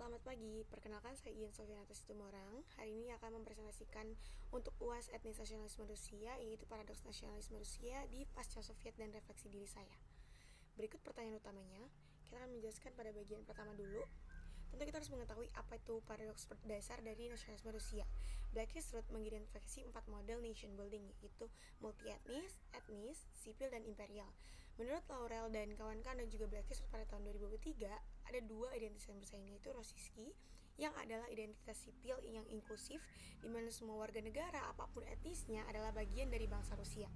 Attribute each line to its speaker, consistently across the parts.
Speaker 1: Selamat pagi, perkenalkan saya Ian Sofianata Situmorang. Hari ini akan mempresentasikan untuk UAS Etnis Nasionalisme Rusia, yaitu paradoks nasionalisme Rusia di pasca Soviet dan refleksi diri saya. Berikut pertanyaan utamanya, kita akan menjelaskan pada bagian pertama dulu. Tentu kita harus mengetahui apa itu paradoks dasar dari nasionalisme Rusia. Black-Root mengidentifikasi 4 model nation building, yaitu multi-etnis, etnis, sipil, dan imperial. Menurut Laurel dan kawan-kawan dan juga Black-Root pada tahun 2003, ada dua identitas yang bersaing, yaitu Rossiyski yang adalah identitas sipil yang inklusif, di mana semua warga negara apapun etnisnya adalah bagian dari bangsa Rusia.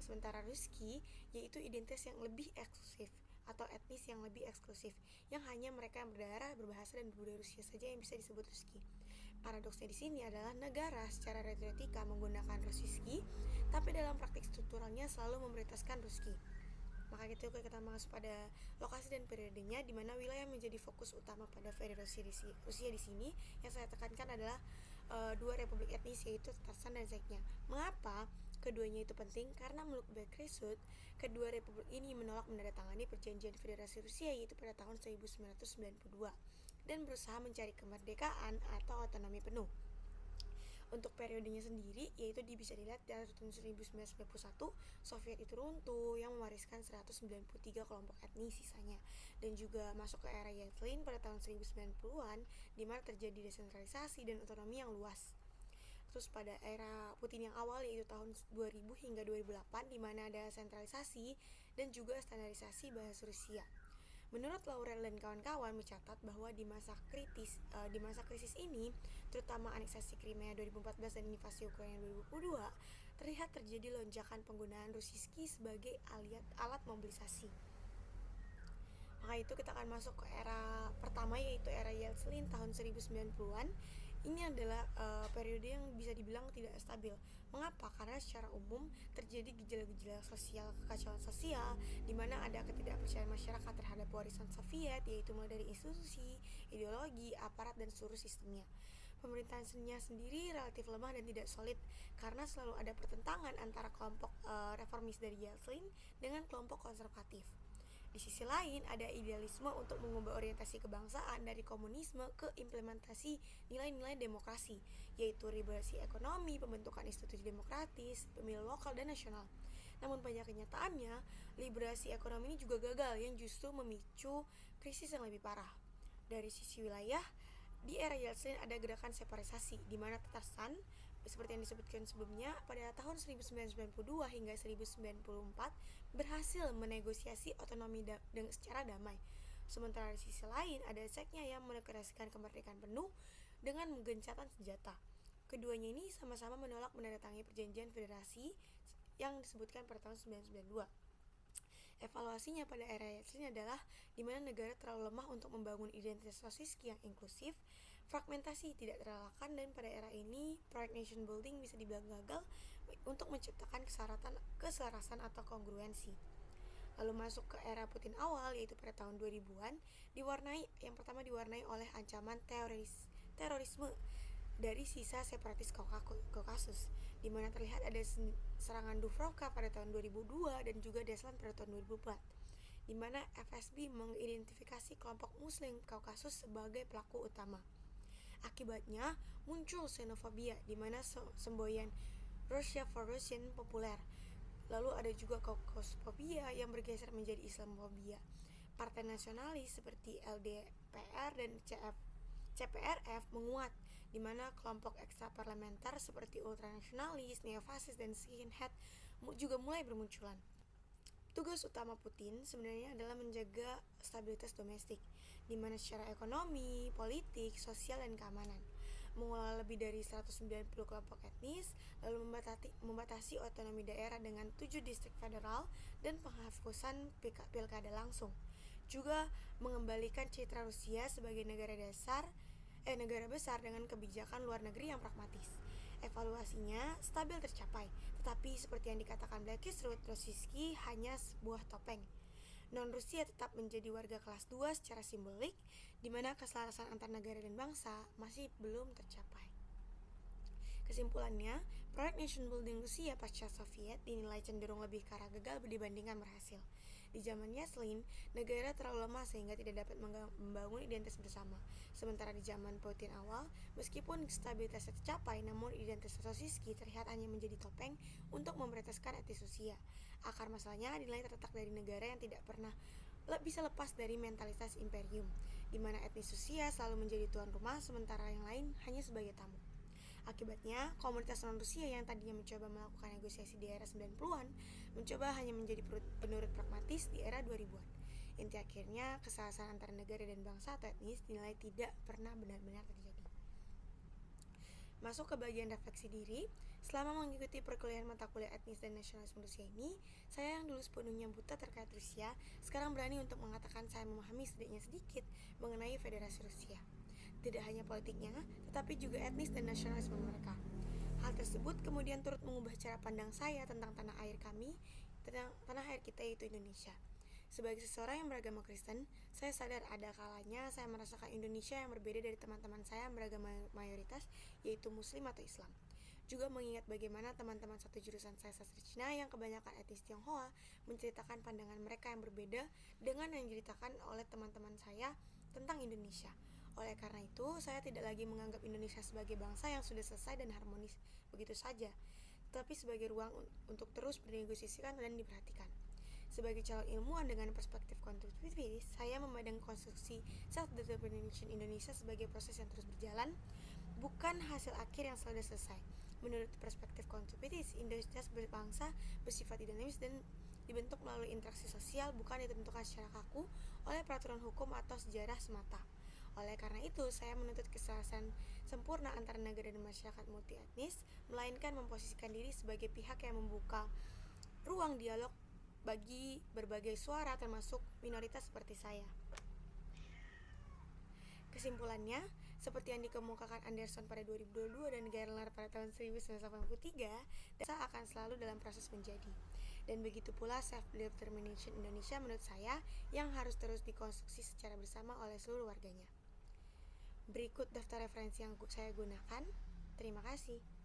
Speaker 1: Sementara Ruski yaitu identitas yang lebih eksklusif atau etnis yang lebih eksklusif, yang hanya mereka yang berdarah, berbahasa, dan berbudaya Rusia saja yang bisa disebut Ruski. Paradoksnya di sini adalah negara secara retorika menggunakan Rossiyski, tapi dalam praktik strukturalnya selalu memprioritaskan Ruski. Maka gitu kita masuk pada lokasi dan periodenya, di mana wilayah menjadi fokus utama pada Federasi Rusia di sini. Yang saya tekankan adalah dua republik etnis, yaitu Tatarstan dan Czechia. Mengapa keduanya itu penting? Karena menurut Black-Root, kedua republik ini menolak menandatangani perjanjian Federasi Rusia, yaitu pada tahun 1992, dan berusaha mencari kemerdekaan atau otonomi penuh. Untuk periodenya sendiri, yaitu bisa dilihat dari tahun 1991, Soviet itu runtuh yang mewariskan 193 kelompok etnis sisanya, dan juga masuk ke era Yeltsin pada tahun 1990-an, di mana terjadi desentralisasi dan otonomi yang luas. Terus pada era Putin yang awal, yaitu tahun 2000 hingga 2008, di mana ada sentralisasi dan juga standarisasi bahasa Rusia. Menurut Laurel dan kawan-kawan mencatat bahwa di masa krisis ini, terutama aneksasi Crimea 2014 dan invasi Ukraina 2022, terlihat terjadi lonjakan penggunaan Rossiyski sebagai alat mobilisasi. Maka itu kita akan masuk ke era pertama, yaitu era Yeltsin tahun 1990-an. Ini adalah periode yang bisa dibilang tidak stabil. Mengapa? Karena secara umum terjadi gejala-gejala sosial, kekacauan sosial, di mana ada ketidakpercayaan masyarakat terhadap warisan Soviet, yaitu mulai dari institusi, ideologi, aparat, dan seluruh sistemnya. Pemerintahannya sendiri relatif lemah dan tidak solid, karena selalu ada pertentangan antara kelompok reformis dari Yeltsin dengan kelompok konservatif. Di sisi lain, ada idealisme untuk mengubah orientasi kebangsaan dari komunisme ke implementasi nilai-nilai demokrasi, yaitu liberasi ekonomi, pembentukan institusi demokratis, pemilu lokal dan nasional. Namun pada kenyataannya, liberasi ekonomi ini juga gagal, yang justru memicu krisis yang lebih parah. Dari sisi wilayah, di era Yeltsin ada gerakan separatisasi, di mana Tatarstan, seperti yang disebutkan sebelumnya, pada tahun 1992 hingga 1994 berhasil menegosiasi otonomi secara damai. Sementara di sisi lain ada Czechia yang mendeklarasikan kemerdekaan penuh dengan gencatan senjata. Keduanya ini sama-sama menolak menandatangani perjanjian federasi yang disebutkan pada tahun 1992. Evaluasinya pada era Yeltsin adalah di mana negara terlalu lemah untuk membangun identitas Rossiyski yang inklusif, fragmentasi tidak terelakkan, dan pada era ini proyek nation building bisa dibilang gagal untuk menciptakan keselarasan atau kongruensi. Lalu masuk ke era Putin awal, yaitu pada tahun 2000-an, yang pertama diwarnai oleh ancaman terorisme dari sisa separatis Kaukasus, di mana terlihat ada serangan Dubrovka pada tahun 2002 dan juga Deslan pada tahun 2004, di mana FSB mengidentifikasi kelompok Muslim Kaukasus sebagai pelaku utama. Akibatnya muncul xenofobia, di mana semboyan Russia for Russian populer. Lalu ada juga Kaukosfobia yang bergeser menjadi Islamofobia. Partai nasionalis seperti LDPR dan CPRF menguat, di mana kelompok ekstraparlementer seperti ultranasionalis, neofasis, dan skinhead juga mulai bermunculan. Tugas utama Putin sebenarnya adalah menjaga stabilitas domestik, di mana secara ekonomi, politik, sosial, dan keamanan, mengelola lebih dari 190 kelompok etnis, lalu membatasi otonomi daerah dengan 7 distrik federal dan penghapusan pilkada langsung. Juga mengembalikan citra Rusia sebagai negara besar dengan kebijakan luar negeri yang pragmatis. Evaluasinya stabil tercapai, tetapi seperti yang dikatakan Black-Root, Rossiyski hanya sebuah topeng. Non-Rusia tetap menjadi warga kelas 2 secara simbolik, di mana keselarasan antar negara dan bangsa masih belum tercapai. Kesimpulannya, proyek nation building Rusia pasca Soviet dinilai cenderung lebih ke arah gagal dibandingkan berhasil. Di zaman Yesselin, negara terlalu lemah sehingga tidak dapat membangun identitas bersama. Sementara di zaman Putin awal, meskipun stabilitasnya tercapai, namun identitas Sosiski terlihat hanya menjadi topeng untuk memprioritaskan etnis Rusia. Akar masalahnya dinilai terletak dari negara yang tidak pernah bisa lepas dari mentalitas imperium, di mana etnis Rusia selalu menjadi tuan rumah sementara yang lain hanya sebagai tamu. Akibatnya, komunitas non-Rusia yang tadinya mencoba melakukan negosiasi di era 90-an mencoba hanya menjadi penurut pragmatis di era 2000-an. Inti akhirnya, kesalahan antara negara dan bangsa atau etnis dinilai tidak pernah benar-benar terjadi. Masuk ke bagian refleksi diri, selama mengikuti perkuliahan mata kuliah etnis dan nasionalisme Rusia ini, saya yang dulu sepenuhnya buta terkait Rusia, sekarang berani untuk mengatakan saya memahami setidaknya sedikit mengenai Federasi Rusia. Tidak hanya politiknya, tetapi juga etnis dan nasionalisme mereka. Hal tersebut kemudian turut mengubah cara pandang saya tentang tanah air kami, tentang tanah air kita yaitu Indonesia. Sebagai seseorang yang beragama Kristen, saya sadar ada kalanya saya merasakan Indonesia yang berbeda dari teman-teman saya yang beragama mayoritas, yaitu Muslim atau Islam. Juga mengingat bagaimana teman-teman satu jurusan saya sastra Cina yang kebanyakan etnis Tionghoa menceritakan pandangan mereka yang berbeda dengan yang diceritakan oleh teman-teman saya tentang Indonesia. Oleh karena itu, saya tidak lagi menganggap Indonesia sebagai bangsa yang sudah selesai dan harmonis begitu saja, tetapi sebagai ruang untuk terus bernegosiasikan dan diperhatikan. Sebagai calon ilmuwan dengan perspektif konstruktivis, saya memandang konstruksi self-determination Indonesia sebagai proses yang terus berjalan, bukan hasil akhir yang sudah selesai. Menurut perspektif konstruktivis, Indonesia sebagai bangsa bersifat dinamis dan dibentuk melalui interaksi sosial, bukan ditentukan secara kaku oleh peraturan hukum atau sejarah semata. Oleh karena itu, saya menuntut kesalahan sempurna antara negara dan masyarakat multi etnis, melainkan memposisikan diri sebagai pihak yang membuka ruang dialog bagi berbagai suara termasuk minoritas seperti saya. Kesimpulannya, seperti yang dikemukakan Anderson pada 2022 dan Gerlach pada tahun 1983, desa akan selalu dalam proses menjadi. Dan begitu pula self-determination Indonesia menurut saya yang harus terus dikonstruksi secara bersama oleh seluruh warganya. Berikut daftar referensi yang saya gunakan. Terima kasih.